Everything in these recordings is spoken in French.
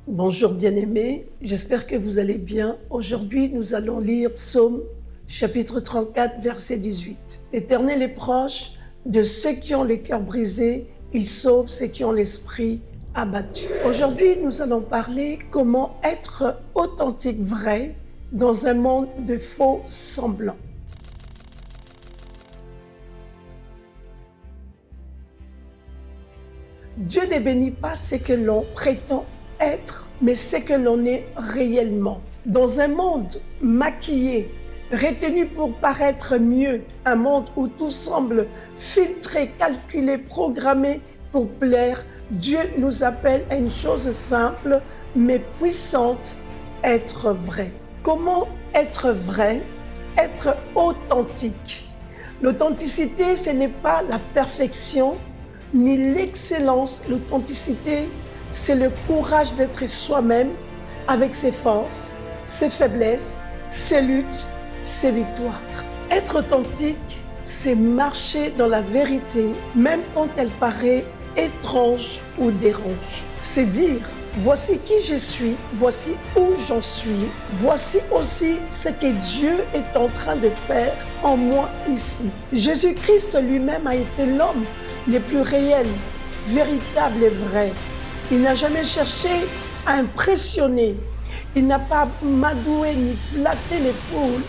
Bonjour bien-aimés, j'espère que vous allez bien. Aujourd'hui, nous allons lire Psaume chapitre 34, verset 18. L'Éternel est proche de ceux qui ont le cœur brisé, il sauve ceux qui ont l'esprit abattu. Aujourd'hui, nous allons parler comment être authentique, vrai, dans un monde de faux semblants. Dieu ne bénit pas ce que l'on prétend être, mais ce que l'on est réellement. Dans un monde maquillé, retenu pour paraître mieux, un monde où tout semble filtré, calculé, programmé pour plaire, Dieu nous appelle à une chose simple mais puissante, être vrai. Comment être vrai? Être authentique. L'authenticité, ce n'est pas la perfection, ni l'excellence. L'authenticité, c'est le courage d'être soi-même avec ses forces, ses faiblesses, ses luttes, ses victoires. Être authentique, c'est marcher dans la vérité, même quand elle paraît étrange ou dérange. C'est dire, voici qui je suis, voici où j'en suis, voici aussi ce que Dieu est en train de faire en moi ici. Jésus-Christ lui-même a été l'homme le plus réel, véritable et vrai. Il n'a jamais cherché à impressionner. Il n'a pas madoué ni flatté les foules.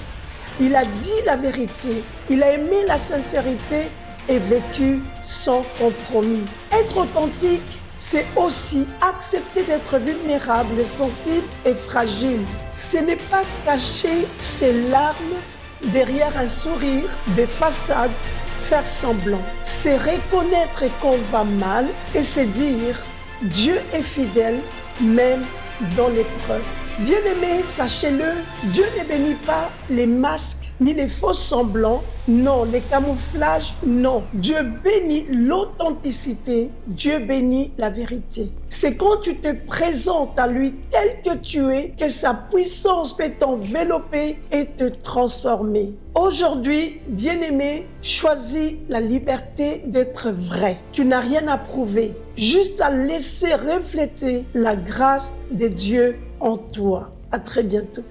Il a dit la vérité. Il a aimé la sincérité et vécu sans compromis. Être authentique, c'est aussi accepter d'être vulnérable, sensible et fragile. Ce n'est pas cacher ses larmes derrière un sourire, des façades, faire semblant. C'est reconnaître qu'on va mal et se dire Dieu est fidèle même dans l'épreuve. Bien-aimés, sachez-le, Dieu ne bénit pas les masques ni les faux semblants, non, les camouflages, non. Dieu bénit l'authenticité, Dieu bénit la vérité. C'est quand tu te présentes à lui tel que tu es que sa puissance peut t'envelopper et te transformer. Aujourd'hui, bien-aimé, choisis la liberté d'être vrai. Tu n'as rien à prouver, juste à laisser refléter la grâce de Dieu en toi. À très bientôt.